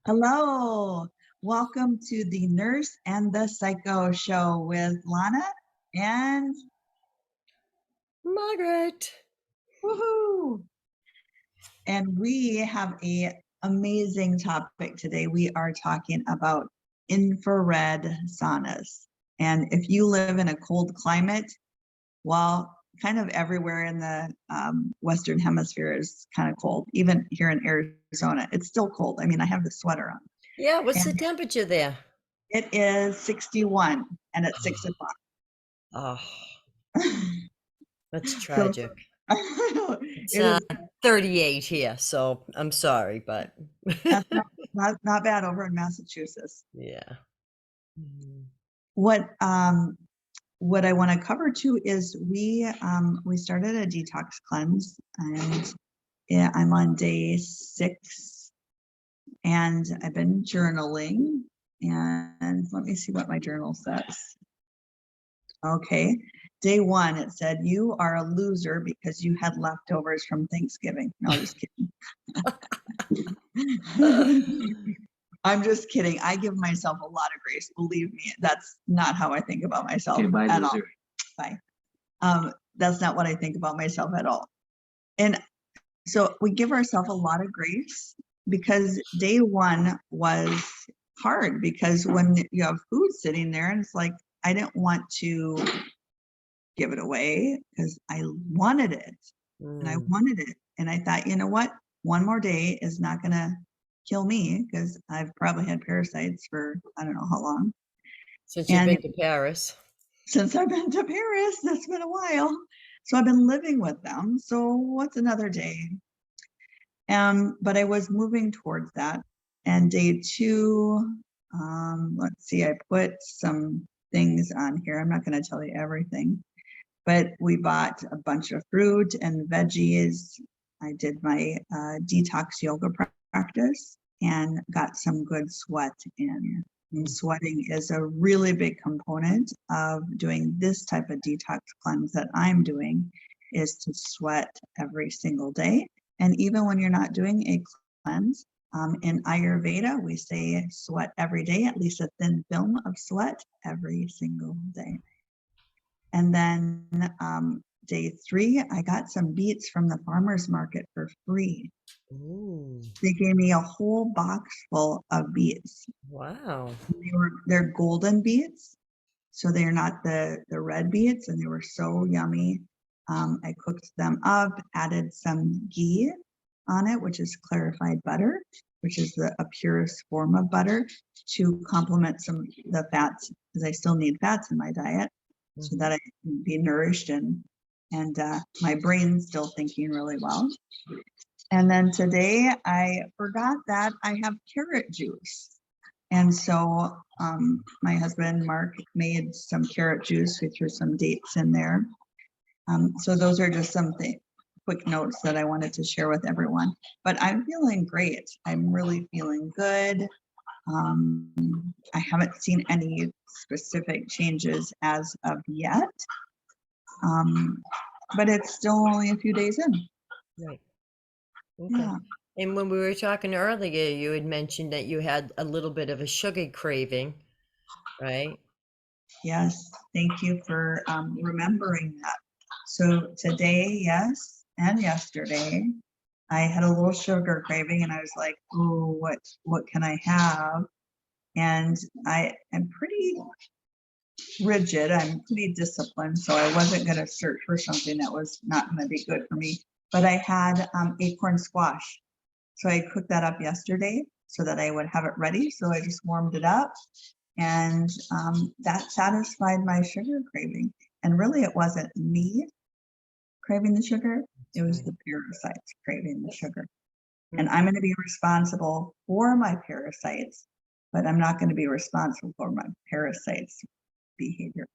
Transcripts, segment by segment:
Hello, welcome to the Nurse and the Psycho Show with Lana and Margaret. woohoo! And we have a amazing topic today. We are talking about infrared saunas. And if you live in a cold climate, well, kind of everywhere in the Western Hemisphere is kind of cold. Even here in Arizona, it's still cold. I mean, I have the sweater on. Yeah, what's the And temperature there? it is 61 and it's 6 o'clock. Oh, that's So tragic. It's it is 38 here, so I'm sorry, but that's not bad over in Massachusetts. yeah. Mm. What I want to cover too is we started a detox cleanse, and yeah, I'm on day 6 and I've been journaling, and let me see what my journal says. Okay. Day 1, it said, "You are a loser because you had leftovers from Thanksgiving." No, just kidding. I'm just kidding. I give myself a lot of grace. Believe me, that's not how I think about myself Okay, bye, at all. loser. Bye. That's not what I think about myself at all. And so we give ourselves a lot of grace because day 1 was hard, because when you have food sitting there and it's like, I didn't want to give it away because I wanted it and I Mm. wanted it. And I thought, you know what? One more day is not going to kill me because I've probably had parasites for I don't know how long. Since you've And been to Paris. since I've been to Paris, that's been a while. So I've been living with them. So what's another day? But I was moving towards that. And day 2, let's see, I put some things on here. I'm not going to tell you everything, but we bought a bunch of fruit and veggies. I did my detox yoga practice and got some good sweat in. And sweating is a really big component of doing this type of detox cleanse that I'm doing, is to sweat every single day. And even when you're not doing a cleanse, in Ayurveda, we say sweat every day, at least a thin film of sweat every single day. And then day 3, I got some beets from the farmer's market for free. Ooh, They gave me a whole box full of beets. wow. They're golden beets, so they're not the red beets, and they were so yummy. I cooked them up, added some ghee on it, which is clarified butter, which is a purest form of butter, to complement the fats, because I still need fats in my diet, so that I can be nourished and my brain's still thinking really well. And then today I forgot that I have carrot juice. And so my husband, Mark, made some carrot juice. We threw some dates in there. So those are just some quick notes that I wanted to share with everyone. But I'm feeling great. I'm really feeling good. I haven't seen any specific changes as of yet, but it's still only a few days in. Right. Okay. Yeah. And when we were talking earlier, you had mentioned that you had a little bit of a sugar craving, right? Yes. Thank you for remembering that. So today, yes, and yesterday, I had a little sugar craving, and I was like, "Oh, what can I have?" And I am pretty rigid. I'm pretty disciplined, so I wasn't going to search for something that was not going to be good for me. But I had acorn squash, so I cooked that up yesterday so that I would have it ready. So I just warmed it up, and that satisfied my sugar craving. And really, it wasn't me craving the sugar, it was the parasites craving the sugar. And I'm going to be responsible for my parasites, but I'm not going to be responsible for my parasites' behavior,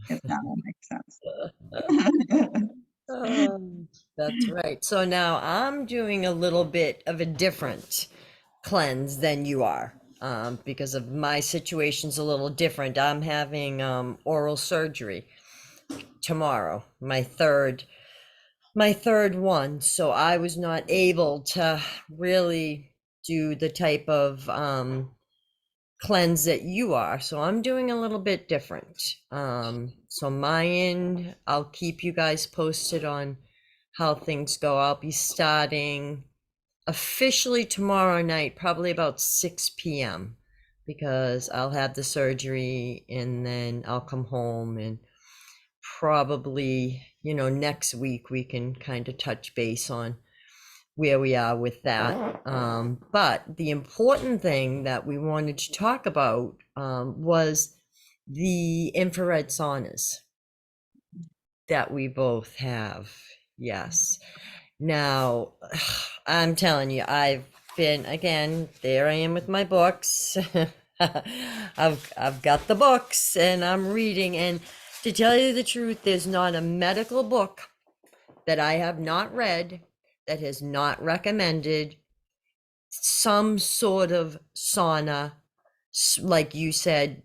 if that will make sense. That's right. So now I'm doing a little bit of a different cleanse than you are, because of my situation's a little different. I'm having oral surgery tomorrow, my third one. So I was not able to really do the type of cleanse that you are. So I'm doing a little bit different. So my end, I'll keep you guys posted on how things go. I'll be starting officially tomorrow night, probably about 6 p.m. because I'll have the surgery and then I'll come home, and probably, next week we can kind of touch base on where we are with that. But the important thing that we wanted to talk about was the infrared saunas that we both have. Yes. Now, I'm telling you, I've been, again, there I am with my books. I've got the books and I'm reading, and to tell you the truth, there's not a medical book that I have not read that has not recommended some sort of sauna, like you said,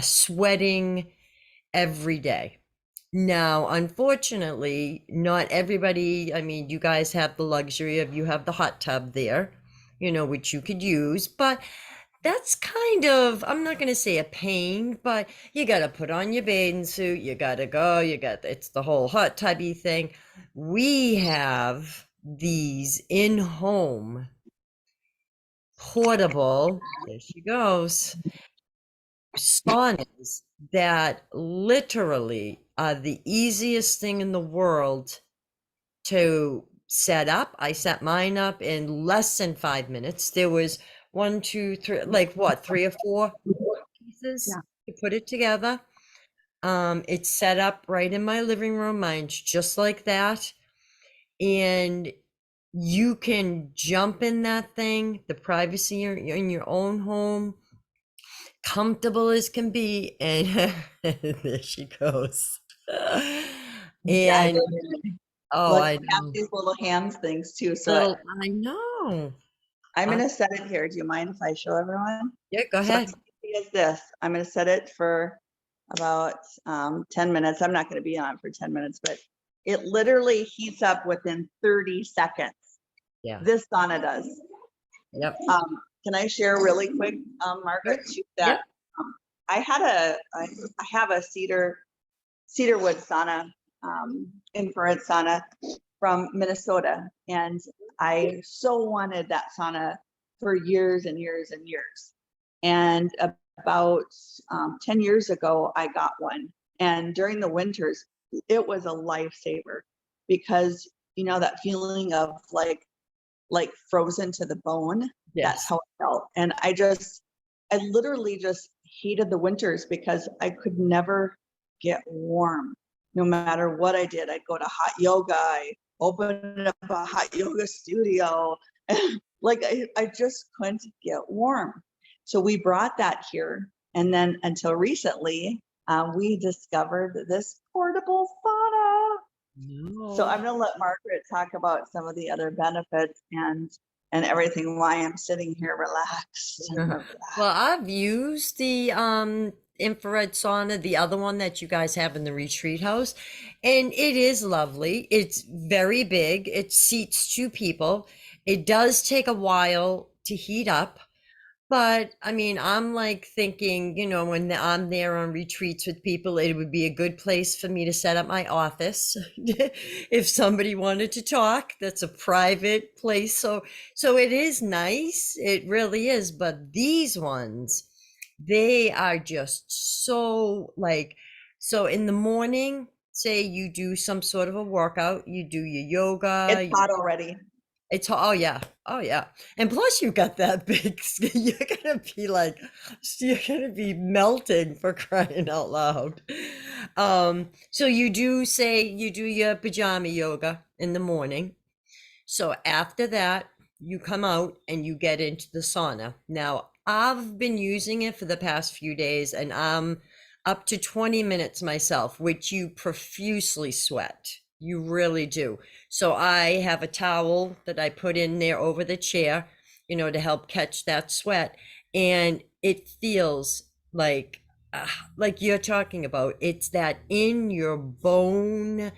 sweating every day. Now, unfortunately, not everybody, I mean, you guys have the luxury of, you have the hot tub there, which you could use, but that's kind of, I'm not going to say a pain, but you got to put on your bathing suit, you got to go, it's the whole hot tubby thing. We have these in-home portable, there she goes, saunas that literally are the easiest thing in the world to set up. I set mine up in less than 5 minutes. There was one, two, three, like what, three or four pieces Yeah. to put it together. It's set up right in my living room. Mine's just like that. And you can jump in that thing, the privacy in your own home, comfortable as can be, and there she goes. Yeah, I And did. oh, Look, I I have know. these little hands things too. So I know. I'm I, going to set it here. Do you mind if I show everyone? yeah, go So ahead. as easy as this, I'm going to set it for about 10 minutes. I'm not going to be on for 10 minutes, but it literally heats up within 30 seconds. Yeah. This sauna does. Yep. Can I share really quick, Margaret, too, that Yep. I have a cedarwood sauna, infrared sauna from Minnesota, and I so wanted that sauna for years and years and years. And about 10 years ago, I got one, and during the winters, it was a lifesaver because that feeling of like frozen to the bone. That's Yes. how I felt. And I literally just hated the winters because I could never get warm. No matter what I did, I'd go to hot yoga, I opened up a hot yoga studio. Like I just couldn't get warm. So we brought that here. And then until recently, we discovered this portable sauna. So No. I'm going to let Margaret talk about some of the other benefits and everything, why I'm sitting here relaxed and Well, relaxed. I've used the infrared sauna, the other one that you guys have in the retreat house, and it is lovely. It's very big. It seats two people. It does take a while to heat up. But I mean, I'm like thinking, when I'm there on retreats with people, it would be a good place for me to set up my office. If somebody wanted to talk, that's a private place. So it is nice. It really is. But these ones, they are just so like, so in the morning, say you do some sort of a workout, you do your It's yoga, hot already. it's oh yeah, oh yeah, and plus you got that big. You're gonna be like, you're gonna be melting for crying out loud. So you do say you do your pajama yoga in the morning. So after that, you come out and you get into the sauna. Now I've been using it for the past few days, and I'm up to 20 minutes myself, which you profusely sweat. You really do. So I have a towel that I put in there over the chair, to help catch that sweat. And it feels like you're talking about. It's that in your bone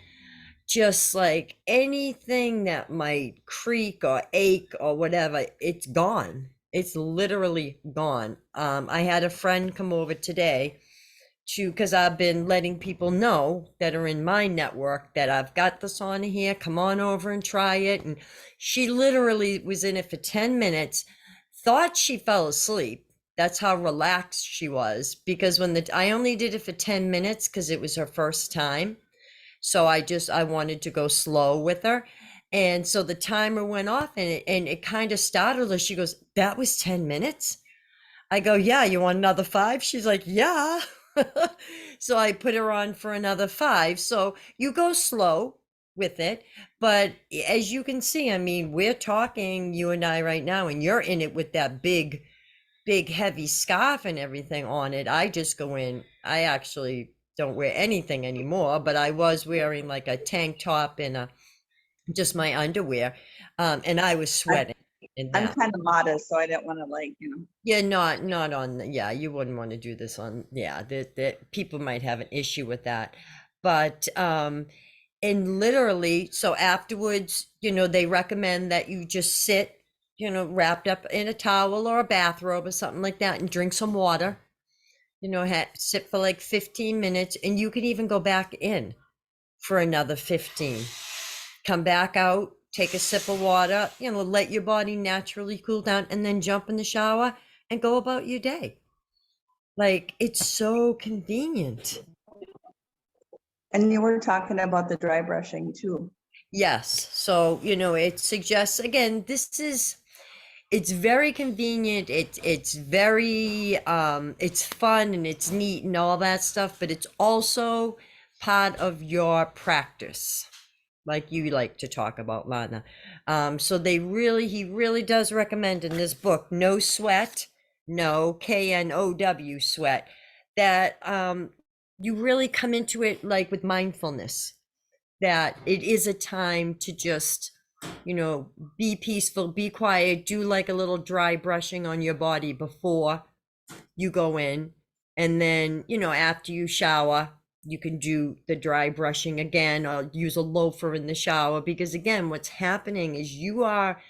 just like anything that might creak or ache or whatever, it's gone. It's literally gone. I had a friend come over today to, because I've been letting people know that are in my network that I've got the sauna here, come on over and try it. And she literally was in it for 10 minutes, thought she fell asleep. That's how relaxed she was, because I only did it for 10 minutes because it was her first time. So I wanted to go slow with her. And so the timer went off, and it kind of startled her. She goes, "That was 10 minutes?" I go, "Yeah, you want another 5?" She's like, "Yeah." So I put her on for another 5. So you go slow with it. But as you can see, I mean, we're talking, you and I right now, and you're in it with that big heavy scarf and everything on it. I just go in. I actually don't wear anything anymore, but I was wearing like a tank top and just my underwear, and I was I, sweating in I'm that. kind of modest, so I didn't want to like, Yeah, not on yeah, you wouldn't want to do this on, yeah, that people might have an issue with that. But and literally, so afterwards, they recommend that you just sit, wrapped up in a towel or a bathrobe or something like that, and drink some water. Sit for like 15 minutes, and you could even go back in for another 15. Come back out, take a sip of water, let your body naturally cool down, and then jump in the shower and go about your day. Like, it's so convenient. and you were talking about the dry brushing too. Yes. So, it suggests, again, it's very convenient. It's very it's fun and it's neat and all that stuff, but it's also part of your practice, like you like to talk about, Lana. So he really does recommend in this book, no sweat, no KNOW sweat, that you really come into it like with mindfulness, that it is a time to just, you know, be peaceful, be quiet, do like a little dry brushing on your body before you go in. And then, after you shower, you can do the dry brushing again or use a loafer in the shower. Because again, what's happening is you are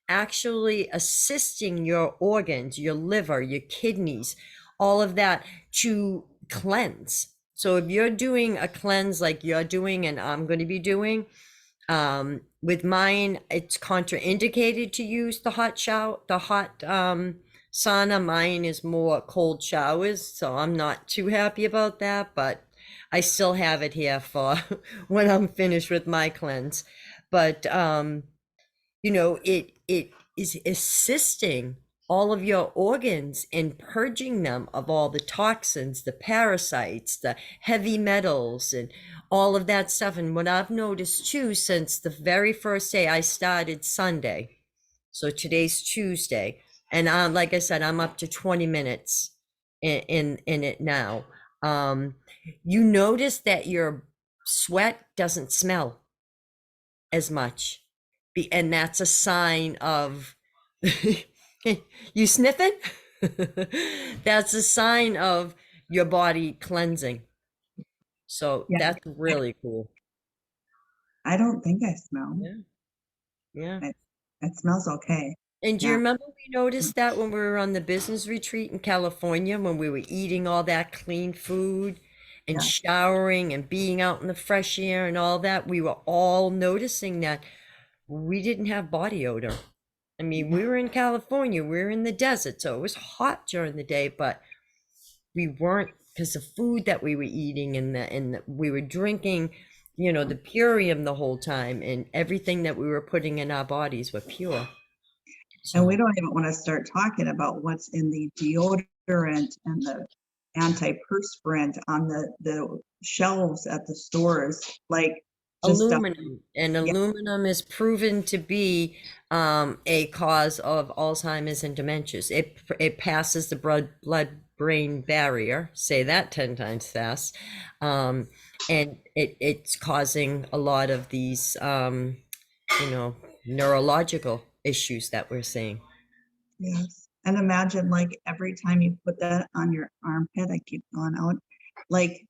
actually assisting your organs, your liver, your kidneys, all of that to cleanse. So if you're doing a cleanse like you're doing and I'm going to be doing, with mine, it's contraindicated to use the hot shower, the hot sauna. Mine is more cold showers, so I'm not too happy about that, but I still have it here for when I'm finished with my cleanse. But it is assisting all of your organs in purging them of all the toxins, the parasites, the heavy metals, and all of that stuff. And what I've noticed too, since the very first day I started Sunday, so today's Tuesday, and like I said, I'm up to 20 minutes in it now. You notice that your sweat doesn't smell as much. And that's a sign of you sniffing? That's a sign of your body cleansing. So Yeah, that's really cool. I don't think I smell. Yeah. Yeah. It, it smells okay. And do you Yeah, remember we noticed that when we were on the business retreat in California, when we were eating all that clean food and yeah. showering and being out in the fresh air and all that, we were all noticing that we didn't have body odor. I mean, we were in California, we were in the desert, so it was hot during the day, but we weren't, because the food that we were eating and we were drinking, the purium the whole time, and everything that we were putting in our bodies were pure. And So we don't even want to start talking about what's in the deodorant and the antiperspirant on the shelves at the stores. Like just stuff. aluminum, and Yeah, aluminum is proven to be a cause of Alzheimer's and dementias. It passes the blood brain barrier. Say that 10 times fast. And it's causing a lot of these you know neurological issues that we're seeing. yes. And imagine like every time you put that on your armpit, I keep going out, like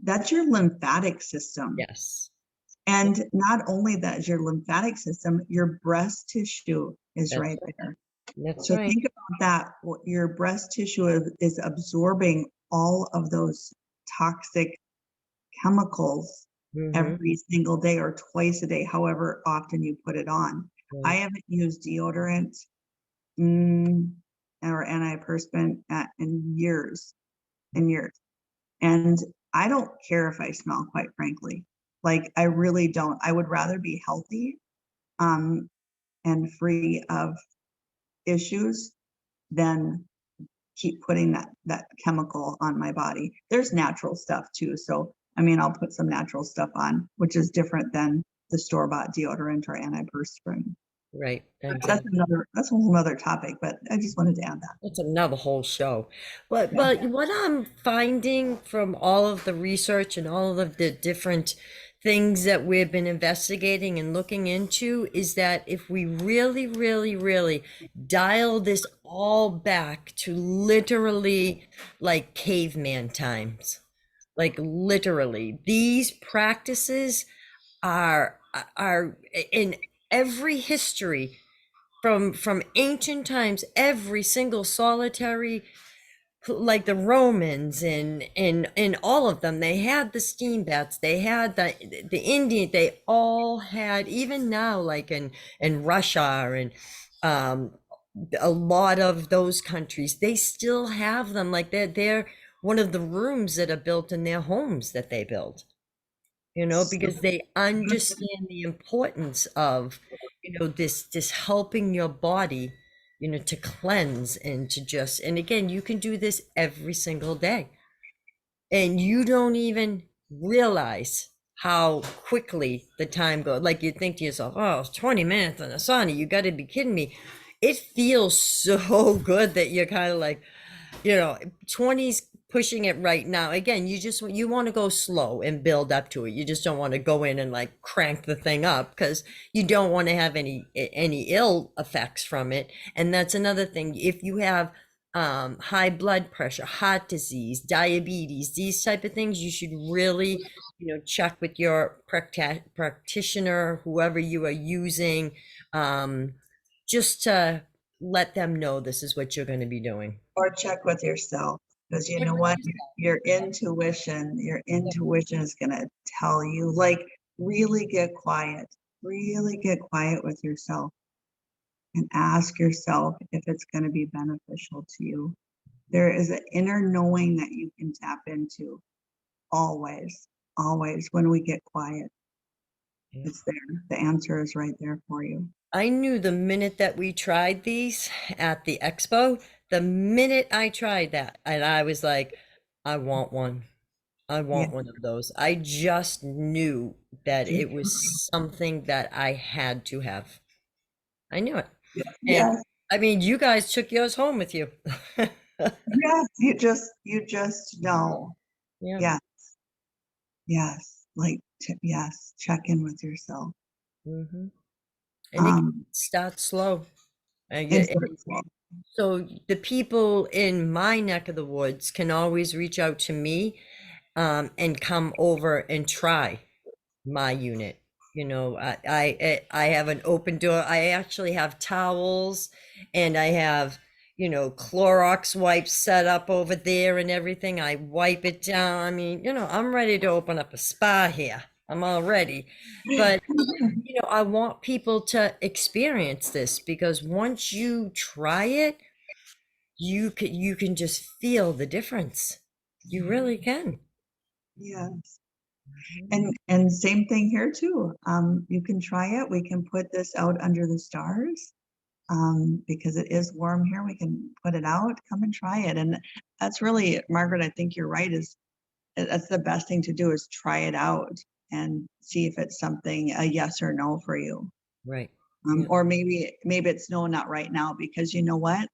that's your lymphatic system. Yes. And not only that is your lymphatic system, your breast tissue is That's right there. that's So right. think about that. Your breast tissue is absorbing all of those toxic chemicals Mm-hmm. every single day or twice a day, however often you put it on. I Right. haven't used deodorant mm, or antiperspirant in years and years. And I don't care if I smell, quite frankly. Like, I really don't. I would rather be healthy um, and free of issues than keep putting that chemical on my body. There's natural stuff too. So I mean, I'll put some natural stuff on, which is different than the store-bought deodorant or antiperspirant. Right. That's Exactly. that's a whole other topic, but I just wanted to add that. It's another whole show. But Yeah. what I'm finding from all of the research and all of the different things that we've been investigating and looking into is that if we really, really, really dial this all back to literally like caveman times, like literally, these practices are in every history from ancient times, every single solitary, like the Romans and all of them, they had the steam baths, they had the Indian, they all had, even now, like in Russia and um a lot of those countries, they still have them, like they're one of the rooms that are built in their homes that they build, So because they understand the importance of, this helping your body, to cleanse and to just, and again, you can do this every single day and you don't even realize how quickly the time goes. Like you think to yourself, oh, it's 20 minutes in the sauna. You got to be kidding me. It feels so good that you're kind of like, 20's pushing it right now. Again, you want to go slow and build up to it. You just don't want to go in and like crank the thing up because you don't want to have any ill effects from it. And that's another thing. If you have high blood pressure, heart disease, diabetes, these type of things, you should really, check with your practitioner, whoever you are using, um, just to let them know this is what you're going to be doing. or check with yourself, because you Check know with what? yourself. Your intuition is going to tell you, like, really get quiet with yourself and ask yourself if it's going to be beneficial to you. There is an inner knowing that you can tap into always, always when we get quiet. Yeah. It's there. The answer is right there for you. I knew the minute that we tried these at the expo, the minute I tried that, and I was like, I want one. I Yeah. want one of those. I just knew that it was something that I had to have. I knew it. And Yes. I mean, you guys took yours home with you. Yes. You just know. Yeah. Yes. Yes. Like, yes. Check in with yourself. Hmm. And again, Um, start slow. and And start small. so the people in my neck of the woods can always reach out to me, and come over and try my unit. I have an open door. I actually have towels and I have, Clorox wipes set up over there and everything. I wipe it down. I mean, I'm ready to open up a spa here. I'm all ready. But, I want people to experience this because once you try it, you can just feel the difference. You really can. Yes. Mhm. And same thing here too. You can try it. We can put this out under the stars. Because it is warm here. We can put it out. Come and try it. And that's really, Margaret, I think you're right, is that's the best thing to do is try it out and see if it's something, a yes or no for you. Right. Yeah. Or maybe it's no, not right now, because you know what?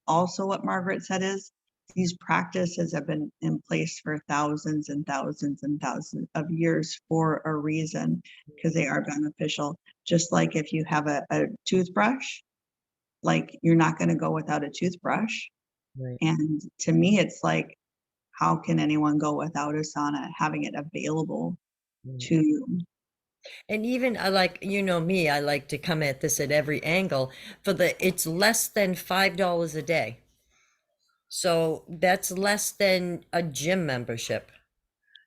Also, what Margaret said is these practices have been in place for thousands and thousands and thousands of years for a reason, because they are beneficial. Just like if you have a toothbrush, like you're not going to go without a toothbrush. Right. And to me, it's like, how can anyone go without a sauna, having it available Right. to you? And even I like, you know me, I like to come at this at every angle. It's less than $5 a day. So that's less than a gym membership.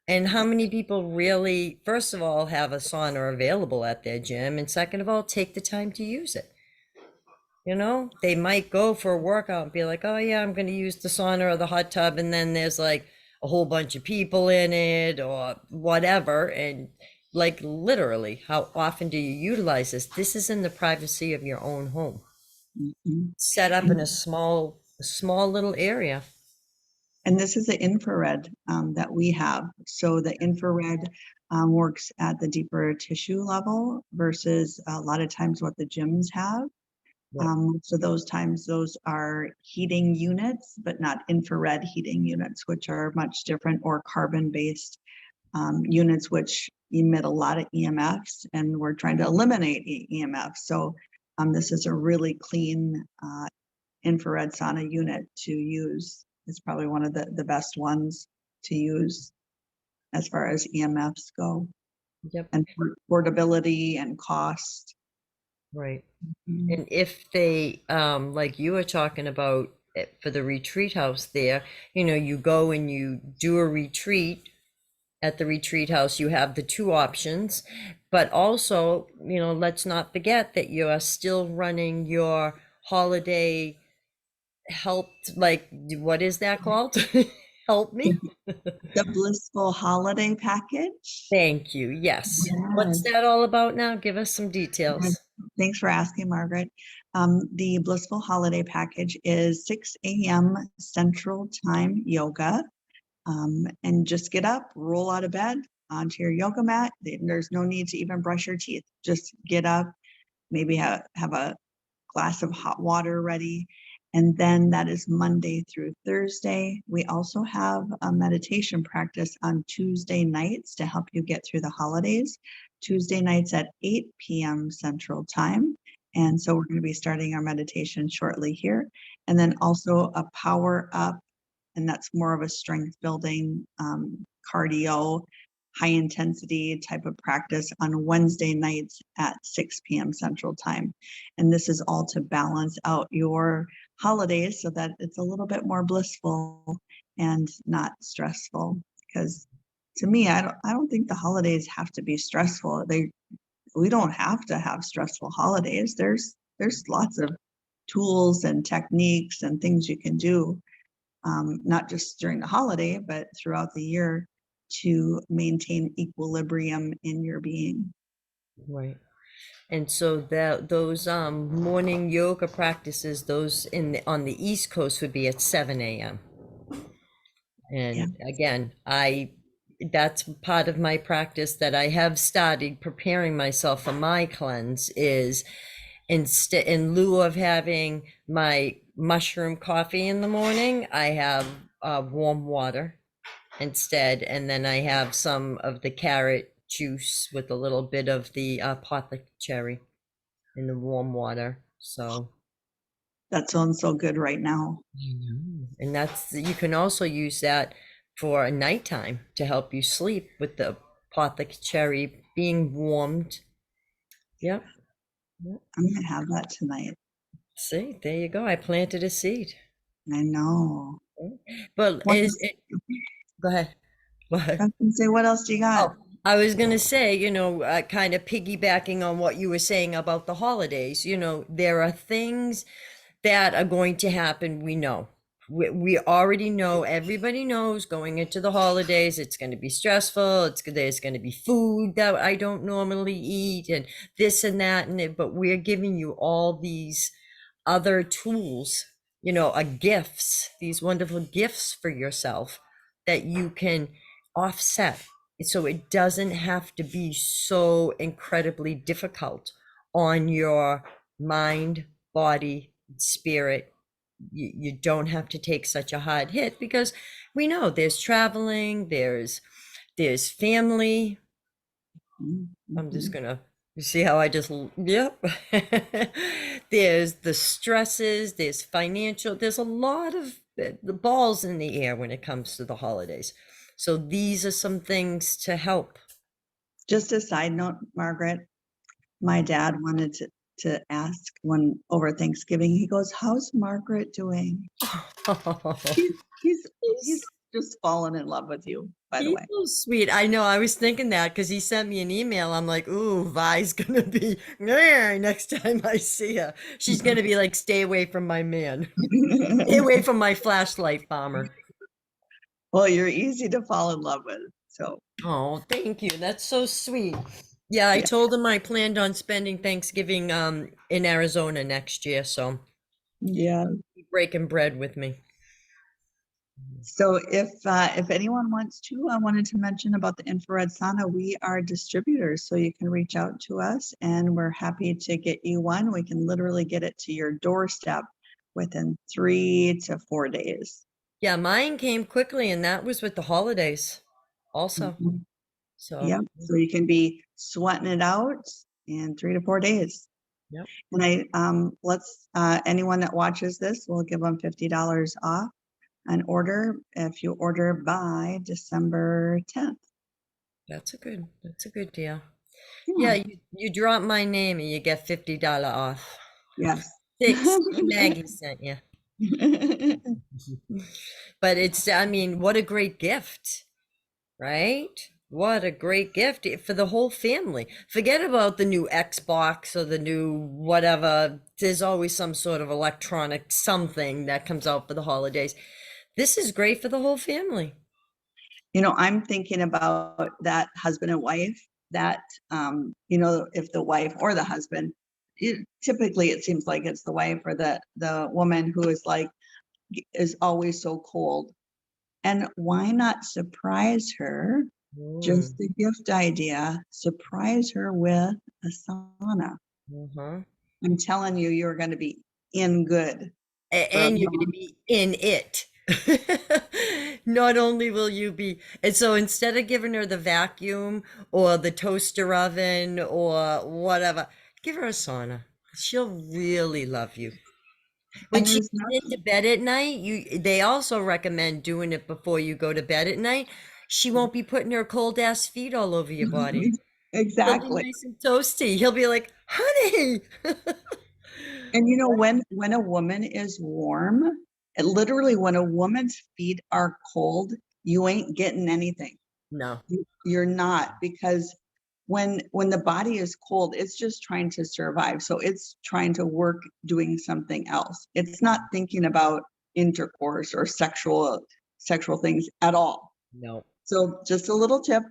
And how many people really, first of all, have a sauna available at their gym? And second of all, take the time to use it. You know, they might go for a workout and be like, oh, yeah, I'm going to use the sauna or the hot tub. And then there's like a whole bunch of people in it or whatever. And like literally, how often do you utilize this? This is in the privacy of your own home, Mhm. set up in And, a small little area. and this is the infrared that we have. So the infrared works at the deeper tissue level versus a lot of times what the gyms have. Yep. So those times, those are heating units, but not infrared heating units, which are much different, or carbon-based units, which emit a lot of EMFs, and we're trying to eliminate EMFs. So this is a really clean infrared sauna unit to use. It's probably one of the best ones to use as far as EMFs go, Yep. and portability and cost. Right. Mhm. And if they, like you were talking about for the retreat house there, you know, you go and you do a retreat at the retreat house, you have the two options, but also, you know, let's not forget that you are still running your holiday help, like, what is that called? Help me. The blissful holiday package. Thank you. Yes. What's Yes. that all about now? Give us some Yes. details. Thanks for asking, Margaret. The Blissful Holiday Package is 6 a.m. Central Time yoga. And just get up, roll out of bed onto your yoga mat. There's no need to even brush your teeth. Just get up, maybe have a glass of hot water ready. And then that is Monday through Thursday. We also have a meditation practice on Tuesday nights to help you get through the holidays. Tuesday nights at 8 p.m. Central Time. And so we're going to be starting our meditation shortly here. And then also a power up, and that's more of a strength building, cardio, high intensity type of practice on Wednesday nights at 6 p.m. Central Time. And this is all to balance out your holidays so that it's a little bit more blissful and not stressful. Because to me, I don't think the holidays have to be stressful. We don't have to have stressful holidays. There's lots of tools and techniques and things you can do, not just during the holiday, but throughout the year, to maintain equilibrium in your being. Right. And so that those morning yoga practices, those on the East Coast would be at 7 a.m. Yeah. And again, I that's part of my practice that I have started preparing myself for my cleanse is instead in lieu of having my mushroom coffee in the morning, I have warm water instead, and then I have some of the carrot juice with a little bit of the cherry in the warm water. So, That sounds so good right now. I know. And that's, you can also use that for a nighttime to help you sleep with the cherry being warmed. Yep. Yep. I'm gonna have that tonight. See, there you go. I planted a seed. I know. But What is else? it, go ahead. What? I was gonna say, what else do you got? Oh, I was gonna say, you know, kind of piggybacking on what you were saying about the holidays, you know, there are things that are going to happen. We know. We already know, everybody knows going into the holidays, it's going to be stressful. There's going to be food that I don't normally eat and this and that. But we're giving you all these other tools, you know, gifts, these wonderful gifts for yourself that you can offset. So it doesn't have to be so incredibly difficult on your mind, body, spirit. You don't have to take such a hard hit because we know there's traveling, there's family. I'm just Mhm. gonna, you see how I just, yep. There's the stresses, there's financial, there's a lot of the balls in the air when it comes to the holidays. So these are some things to help. Just a side note, Margaret, my dad wanted to ask when over Thanksgiving, he goes, "How's Margaret doing?" He's he's He's he's just fallen in love with you, by the he's way. so sweet. I know. I was thinking that because he sent me an email. I'm like, ooh, Vi's gonna be "Nyeh," next time I see her. She's gonna be like, stay away from my man. Stay away from my flashlight bomber. Well, you're easy to fall in love with. So Oh, thank you. That's so sweet. Yeah, I yeah. told him I planned on spending Thanksgiving in Arizona next year, so Yeah. he's breaking bread with me. So if anyone wants to, I wanted to mention about the infrared sauna. We are distributors, so you can reach out to us and we're happy to get you one. We can literally get it to your doorstep within 3 to 4 days. Yeah, mine came quickly, and that was with the holidays also. Mhm. So, Yep. So you can be sweating it out in 3 to 4 days. yep, And let's anyone that watches this, we'll give them $50 off an order if you order by December 10th. that's a good deal. Yeah, Yeah. you drop my name and you get $50 off. Yes. Maggie sent you. But I mean, what a great gift, right? What a great gift for the whole family. Forget about the new Xbox or the new whatever. There's always some sort of electronic something that comes out for the holidays. This is great for the whole family. I'm thinking about that husband and wife that, if the wife or the husband, typically it seems like it's the wife or the woman who is always so cold. And why not surprise her? Just Mm, a gift idea. Surprise her with a sauna. uh-huh. I'm telling you, you're going to be in good for a And you're going to long. be in it. Not only will you be, and so instead of giving her the vacuum or the toaster oven or whatever, give her a sauna. She'll really love you. When And she there's gets into nothing. bed at night, they also recommend doing it before you go to bed at night. She won't be putting her cold ass feet all over your body. They'll be Exactly. nice and toasty. He'll be like, honey. And when a woman is warm, literally when a woman's feet are cold, you ain't getting anything. No, You're not, because when the body is cold, it's just trying to survive. So it's trying to work doing something else. It's not thinking about intercourse or sexual things at all. no. So just a little tip,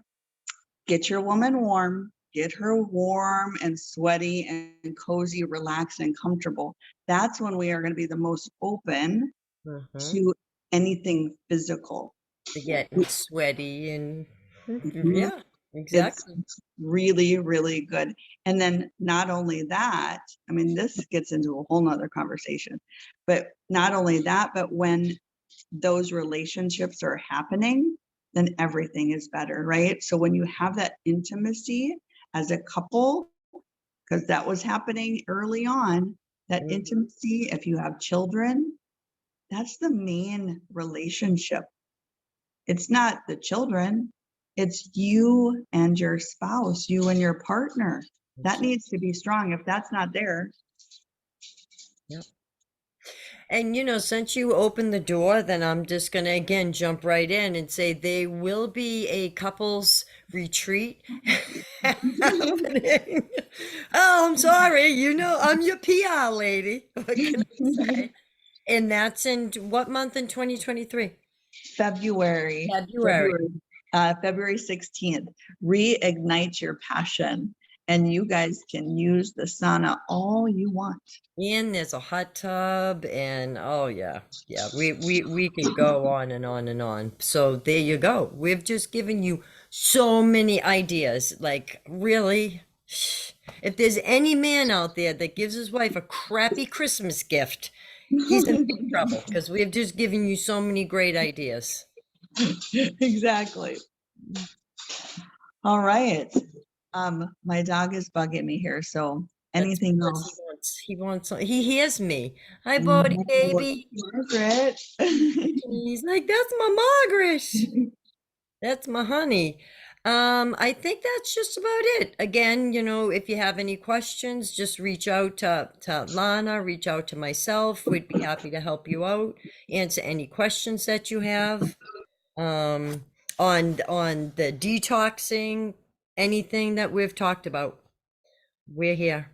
get your woman warm, get her warm and sweaty and cozy, relaxed and comfortable. That's when we are going to be the most open Hmm. to anything physical. To get sweaty and yeah, It's exactly. really, really good. And then not only that, I mean, this gets into a whole nother conversation, but not only that, but when those relationships are happening, then everything is better, right? So when you have that intimacy as a couple, because that was happening early on, that Mhm. intimacy, if you have children, that's the main relationship. It's not the children, it's you and your spouse, you and your partner. That That's right. needs to be strong. If that's not there, Yep. And since you opened the door, then I'm just gonna again jump right in and say there will be a couples retreat happening. Oh, I'm sorry. I'm your PR lady. What can I say? And that's in what month in 2023? February, February. February 16th, reignite your passion. And you guys can use the sauna all you want. And there's a hot tub, and oh yeah, yeah. We could go on and on and on. So there you go. We've just given you so many ideas. Like really, if there's any man out there that gives his wife a crappy Christmas gift, he's in big trouble because we've just given you so many great ideas. Exactly. All right. My dog is bugging me here. So That's anything because else? he hears me. Hi, Bodie, No, baby. Margaret. He's like, that's my Margaret. That's my honey. I think that's just about it. Again, if you have any questions, just reach out to Lana, reach out to myself. We'd be happy to help you out, answer any questions that you have. Um, on the detoxing, anything that we've talked about, we're here.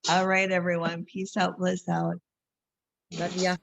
All right, everyone. Peace out, bliss out. Love ya.